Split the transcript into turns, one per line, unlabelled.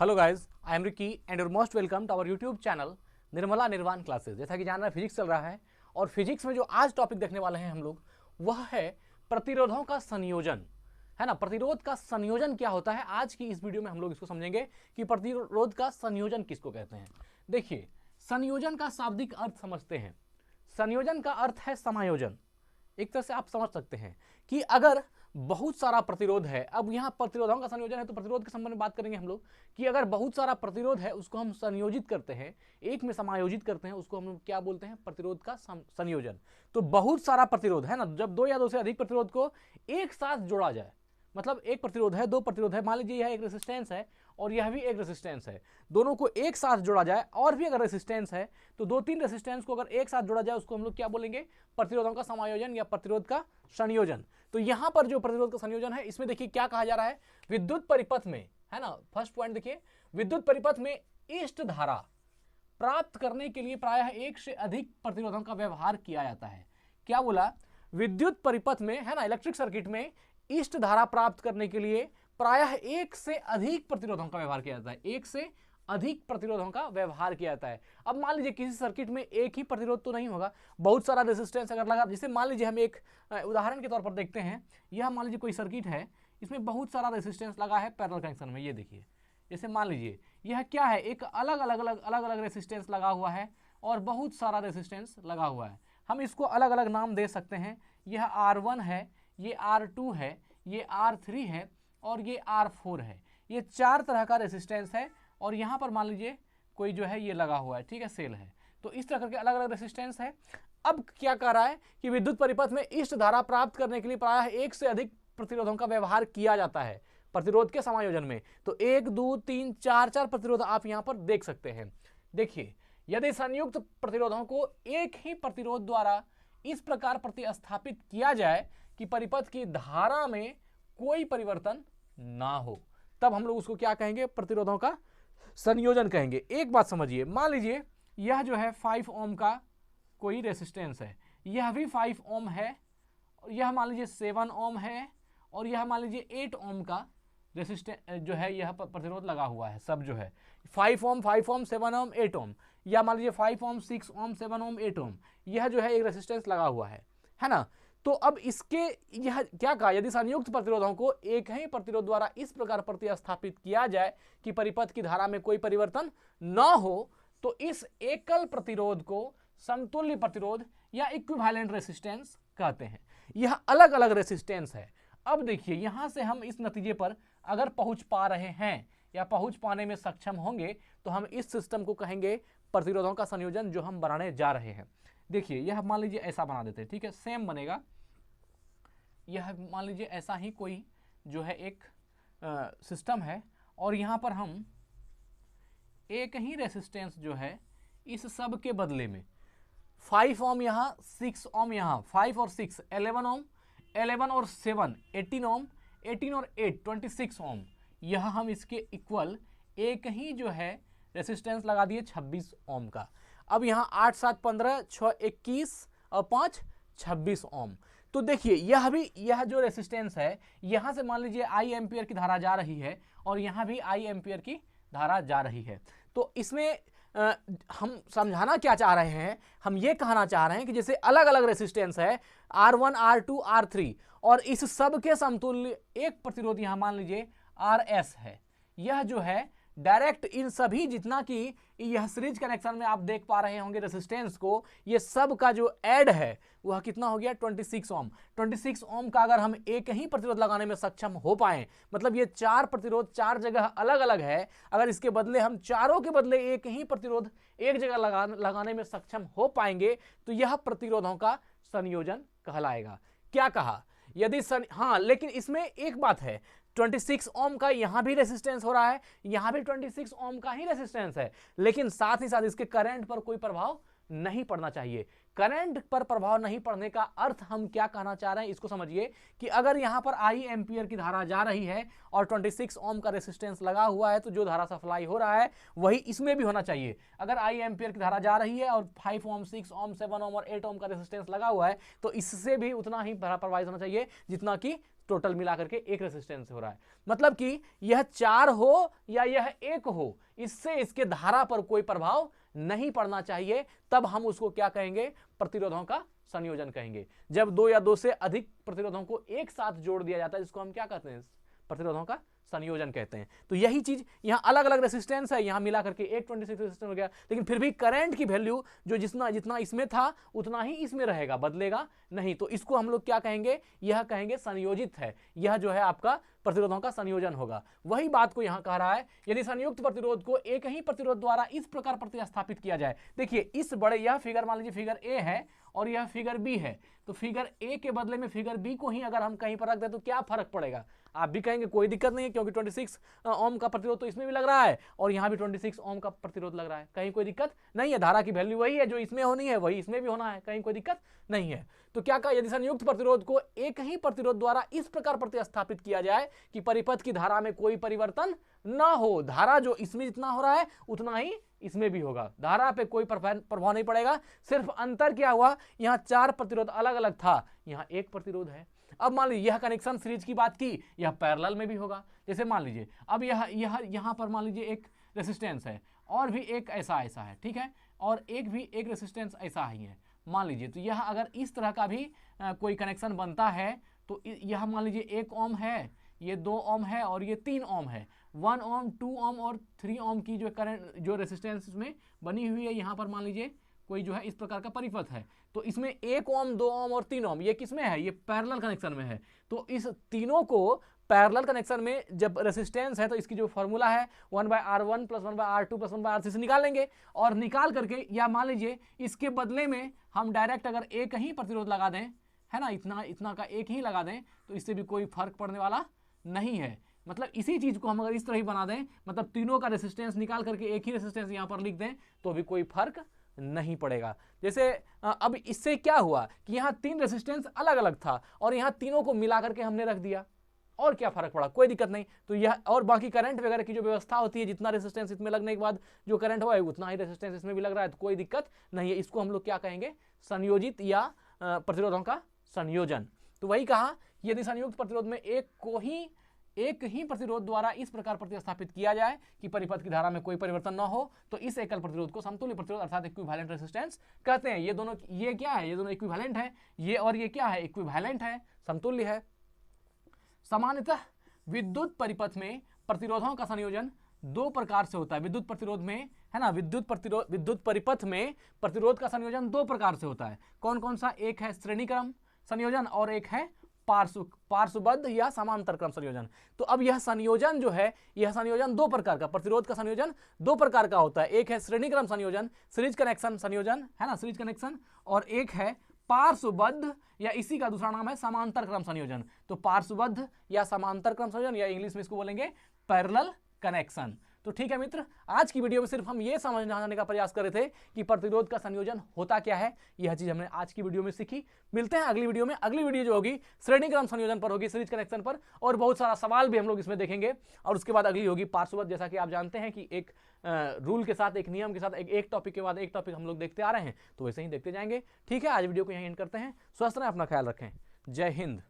Hello guys, I am Ricky and your most welcome to our YouTube channel Nirmala Nirvana classes. जैसा कि जान रहे हैं फिजिक्स चल रहा है और फिजिक्स में जो आज टॉपिक देखने वाले हैं हम लोग वह है प्रतिरोधों का संयोजन, है ना। प्रतिरोध का संयोजन क्या होता है, आज की इस वीडियो में हम लोग इसको समझेंगे कि प्रतिरोध का संयोजन किसको कहते हैं। देखिए, संयोजन का शाब्दिक अर्थ समझते हैं। संयोजन का अर्थ है समायोजन। एक तरह से आप समझ सकते हैं कि अगर बहुत सारा प्रतिरोध है, अब यहाँ प्रतिरोधों का संयोजन है तो प्रतिरोध के संबंध में बात करेंगे हम लोग कि अगर बहुत सारा प्रतिरोध है उसको हम संयोजित करते हैं, एक में समायोजित करते हैं, उसको हम क्या बोलते हैं, प्रतिरोध का संयोजन। तो बहुत सारा प्रतिरोध है ना, जब दो या दो से अधिक प्रतिरोध को एक साथ जोड़ा जाए, मतलब एक प्रतिरोध है, दो प्रतिरोध है, मान लीजिए यह एक रेसिस्टेंस है और यह भी एक रेसिस्टेंस है, दोनों को एक साथ जोड़ा जाए, और भी अगर रेसिस्टेंस है तो दो तीन रेसिस्टेंस को अगर एक साथ जोड़ा जाए उसको हम लोग क्या बोलेंगे, प्रतिरोधों का समायोजन या प्रतिरोध का संयोजन। तो यहां पर जो प्रतिरोध का संयोजन है इसमें देखिए क्या कहा जा रहा है, विद्युत परिपथ में, है ना। फर्स्ट पॉइंट देखिए, विद्युत परिपथ में इष्ट धारा प्राप्त करने के लिए प्रायः एक से अधिक प्रतिरोधों का व्यवहार किया जाता है। क्या बोला, विद्युत परिपथ में, है ना, इलेक्ट्रिक सर्किट में इष्ट धारा प्राप्त करने के लिए प्रायः एक से अधिक प्रतिरोधों का व्यवहार किया जाता है, एक से अधिक प्रतिरोधों का व्यवहार किया जाता है। अब मान लीजिए किसी सर्किट में एक ही प्रतिरोध तो नहीं होगा, बहुत सारा रेजिस्टेंस अगर लगा, जैसे मान लीजिए हम एक उदाहरण के तौर पर देखते हैं, यह मान लीजिए कोई सर्किट है, इसमें बहुत सारा रेजिस्टेंस लगा है पैरेलल कनेक्शन में। ये देखिए, जैसे मान लीजिए यह क्या है, एक अलग अलग रेजिस्टेंस लगा हुआ है और बहुत सारा रेजिस्टेंस लगा हुआ है। हम इसको अलग अलग नाम दे सकते हैं, यह R1 है, ये R2 है, ये R3 है और ये R4 है। ये चार तरह का रेजिस्टेंस है और यहाँ पर मान लीजिए कोई जो है ये लगा हुआ है, ठीक है, सेल है। तो इस तरह करके अलग अलग रेजिस्टेंस है। अब क्या कर रहा है कि विद्युत परिपथ में इष्ट धारा प्राप्त करने के लिए प्रायः एक से अधिक प्रतिरोधों का व्यवहार किया जाता है प्रतिरोध के समायोजन में। तो एक, दो, तीन, चार प्रतिरोध आप यहाँ पर देख सकते हैं। देखिए, यदि संयुक्त प्रतिरोधों को एक ही प्रतिरोध द्वारा इस प्रकार प्रतिस्थापित किया जाए कि परिपथ की धारा में कोई परिवर्तन ना हो, तब हम लोग उसको क्या कहेंगे, प्रतिरोधों का संयोजन कहेंगे। एक बात समझिए, मान लीजिए यह जो है 5 ओम का कोई रेसिस्टेंस है, यह भी 5 ओम है, और यह मान लीजिए 7 ओम है, और यह मान लीजिए 8 ओम का रेसिस्टेंस जो है, यह प्रतिरोध लगा हुआ है, सब जो है 5 ओम 7 ओम 8 ओम, या मान लीजिए 5 ओम 6 ओम 7 ओम 8 ओम, यह जो है एक रेसिस्टेंस लगा हुआ है ना। तो अब इसके यह क्या कहा, यदि संयुक्त प्रतिरोधों को एक ही प्रतिरोध द्वारा इस प्रकार प्रतिस्थापित किया जाए कि परिपथ की धारा में कोई परिवर्तन न हो, तो इस एकल प्रतिरोध को समतुल्य प्रतिरोध या इक्विवेलेंट रेसिस्टेंस कहते हैं। यह अलग अलग रेसिस्टेंस है। अब देखिए, यहां से हम इस नतीजे पर अगर पहुंच पा रहे हैं या पहुंच पाने में सक्षम होंगे तो हम इस सिस्टम को कहेंगे प्रतिरोधों का संयोजन जो हम बनाने जा रहे हैं। देखिए, यह मान लीजिए ऐसा बना देते हैं, ठीक है, सेम बनेगा। यह मान लीजिए ऐसा ही कोई जो है एक सिस्टम है, और यहाँ पर हम एक ही रेसिस्टेंस जो है इस सब के बदले में 5 ओम यहाँ, 6 ओम यहाँ, 5 और 6 11 ओम, 11 और 7 18 ओम, 18 और 8 26 ओम, यह हम इसके इक्वल एक ही जो है रेसिस्टेंस लगा दिए 26 ओम का। अब यहाँ 8 7 15 6 21 और 5 26 ओम। तो देखिए, यह जो रेसिस्टेंस है, यहां से मान लीजिए आई एम्पियर की धारा जा रही है और यहां भी आई एम्पियर की धारा जा रही है। तो इसमें हम समझाना क्या चाह रहे हैं, हम ये कहना चाह रहे हैं कि जैसे अलग अलग रेसिस्टेंस है R1 R2 R3, और इस सब के समतुल्य एक प्रतिरोध यहां मान लीजिए RS है। यह जो है डायरेक्ट इन सभी, जितना कि यह सीरीज कनेक्शन में आप देख पा रहे होंगे रेसिस्टेंस को, ये सब का जो ऐड है वह कितना हो गया, 26 ओम। 26 ओम का अगर हम एक ही प्रतिरोध लगाने में सक्षम हो पाए, मतलब ये चार प्रतिरोध चार जगह अलग अलग है, अगर इसके बदले हम चारों के बदले एक ही प्रतिरोध एक जगह लगाने में सक्षम हो पाएंगे तो यह प्रतिरोधों का संयोजन कहलाएगा। क्या कहा, यदि हाँ, लेकिन इसमें एक बात है, 26 ओम का यहां भी रेसिस्टेंस हो रहा है, यहां भी 26 ओम का ही रेसिस्टेंस है, लेकिन साथ ही साथ इसके करंट पर कोई प्रभाव नहीं पड़ना चाहिए। करंट पर प्रभाव नहीं पड़ने का अर्थ हम क्या कहना चाह रहे हैं, इसको समझिए कि अगर यहां पर आई एम्पियर की धारा जा रही है और 26 ओम का रेसिस्टेंस लगा हुआ है, तो जो धारा सप्लाई हो रहा है वही इसमें भी होना चाहिए। अगर आई एम्पियर की धारा जा रही है और 5 ओम 6 ओम 7 ओम और 8 ओम का रेसिस्टेंस लगा हुआ है, तो इससे भी उतना ही धारा प्रवाहित होना चाहिए जितना कि टोटल मिला करके एक रेसिस्टेंस हो रहा है। मतलब कि यह 4 हो या यह 1 हो, इससे इसके धारा पर कोई प्रभाव नहीं पड़ना चाहिए, तब हम उसको क्या कहेंगे, प्रतिरोधों का संयोजन कहेंगे। जब 2 या 2 से अधिक प्रतिरोधों को एक साथ जोड़ दिया जाता है, जिसको हम क्या कहते हैं, प्रतिरोधों का संयोजन कहते हैं। तो यही चीज यहां अलग अलग रेसिस्टेंस है, यहां मिला करके एक 26 रेसिस्टेंस हो गया, लेकिन फिर भी करंट की वैल्यू जो जितना इसमें था उतना ही इसमें रहेगा, बदलेगा नहीं। तो इसको हम लोग क्या कहेंगे, यह कहेंगे संयोजित है, यह जो है आपका प्रतिरोधों का संयोजन होगा। वही बात को यहां कह रहा है, यदि संयुक्त प्रतिरोध को एक ही प्रतिरोध द्वारा इस प्रकार प्रतिस्थापित किया जाए। देखिए इस बड़े, यह फिगर मान लीजिए फिगर ए है और यह फिगर बी है, तो फिगर ए के बदले में फिगर बी को ही अगर हम कहीं पर रख दें तो क्या फर्क पड़ेगा, आप भी कहेंगे कोई दिक्कत नहीं है, क्योंकि 26 ओम का प्रतिरोध तो इसमें भी लग रहा है और यहां भी 26 ओम का प्रतिरोध लग रहा है, कहीं कोई दिक्कत नहीं है। धारा की वैल्यू वही है, जो इसमें होनी है वही इसमें भी होना है, कहीं कोई दिक्कत नहीं है। तो क्या कहा, यदि संयुक्त प्रतिरोध को एक ही प्रतिरोध द्वारा इस प्रकार प्रतिस्थापित किया जाए कि परिपथ की धारा में कोई परिवर्तन ना हो, धारा जो इसमें जितना हो रहा है उतना ही इसमें भी होगा, धारा पे कोई प्रभाव नहीं पड़ेगा। सिर्फ अंतर क्या हुआ, यहां 4 प्रतिरोध अलग अलग था, यहां 1 प्रतिरोध है। अब मान लीजिए यह कनेक्शन सीरीज की बात की, यह पैरेलल में भी होगा। जैसे मान लीजिए अब यहां पर मान लीजिए एक रेसिस्टेंस है और भी एक ऐसा है, ठीक है, और एक रेसिस्टेंस ऐसा ही है मान लीजिए। तो यह अगर इस तरह का भी कोई कनेक्शन बनता है तो यह मान लीजिए 1 ओम है, ये 2 ओम है और ये 3 ओम है। 1 ओम, 2 ओम और 3 ओम की जो करंट जो रेसिस्टेंस में बनी हुई है, यहाँ पर मान लीजिए कोई जो है इस प्रकार का परिपथ है, तो इसमें 1 ओम, 2 ओम और 3 ओम ये किसमें है, ये पैरेलल कनेक्शन में है। तो इस तीनों को पैरेलल कनेक्शन में जब रेसिस्टेंस है तो इसकी जो फॉर्मूला है 1/R1 + 1/R2 + 1/R3 से निकाल लेंगे, और निकाल करके या मान लीजिए इसके बदले में हम डायरेक्ट अगर एक ही प्रतिरोध लगा दें, है ना, इतना का एक ही लगा दें, तो इससे भी कोई फर्क पड़ने वाला नहीं है। मतलब इसी चीज को हम अगर इस तरह ही बना दें, मतलब तीनों का रेसिस्टेंस निकाल करके एक ही रेसिस्टेंस यहां पर लिख दें, तो भी कोई फर्क नहीं पड़ेगा। जैसे अब इससे क्या हुआ कि यहां 3 रेसिस्टेंस अलग अलग था और यहां तीनों को मिला करके हमने रख दिया, और क्या फर्क पड़ा, कोई दिक्कत नहीं। तो यह और बाकी करंट वगैरह की जो व्यवस्था होती है, जितना रेसिस्टेंस इसमें लगने के बाद जो करंट हुआ है उतना ही रेसिस्टेंस इसमें भी लग रहा है, तो कोई दिक्कत नहीं है। इसको हम लोग क्या कहेंगे, संयोजित या प्रतिरोधों का संयोजन। तो वही कहा, यदि संयुक्त प्रतिरोध में एक ही प्रतिरोध द्वारा इस प्रकार प्रतिस्थापित किया जाए कि परिपथ की धारा में कोई परिवर्तन न हो, तो इस एकल प्रतिरोध को समतुल्य प्रतिरोध अर्थात इक्विवेलेंट रेजिस्टेंस कहते हैं। ये दोनों, ये क्या है, ये दोनों इक्विवेलेंट है, ये और ये क्या है, इक्विवेलेंट है, समतुल्य है। सामान्यतः विद्युत परिपथ में प्रतिरोधों का संयोजन 2 प्रकार से होता है। विद्युत प्रतिरोध में, है ना, विद्युत परिपथ में प्रतिरोध का संयोजन 2 प्रकार से होता है। कौन कौन सा, एक है श्रेणीक्रम संयोजन और एक है पार्श्वबद्ध या समांतर क्रम संयोजन। तो अब यह संयोजन जो है, यह संयोजन 2 प्रकार का, प्रतिरोध का संयोजन 2 प्रकार का होता है। एक है श्रेणीक्रम संयोजन, सीरीज कनेक्शन संयोजन, है ना, सीरीज कनेक्शन, और एक है पार्श्वबद्ध या इसी का दूसरा नाम है समांतर क्रम संयोजन। तो पार्श्वबद्ध या समांतर क्रम संयोजन या इंग्लिश में इसको बोलेंगे पैरेलल कनेक्शन। तो ठीक है मित्र, आज की वीडियो में सिर्फ हम ये समझने का प्रयास कर रहे थे कि प्रतिरोध का संयोजन होता क्या है, यह चीज हमने आज की वीडियो में सीखी। मिलते हैं अगली वीडियो में। अगली वीडियो जो होगी श्रेणीक्रम संयोजन पर होगी, सीरीज कनेक्शन पर, और बहुत सारा सवाल भी हम लोग इसमें देखेंगे। और उसके बाद अगली होगी पार्श्वबद्ध। जैसा कि आप जानते हैं कि एक रूल के साथ, एक नियम के साथ, एक टॉपिक के बाद एक टॉपिक हम लोग देखते आ रहे हैं, तो वैसे ही देखते जाएंगे। ठीक है, आज वीडियो को यहीं एंड करते हैं। स्वस्थ रहें, अपना ख्याल रखें। जय हिंद।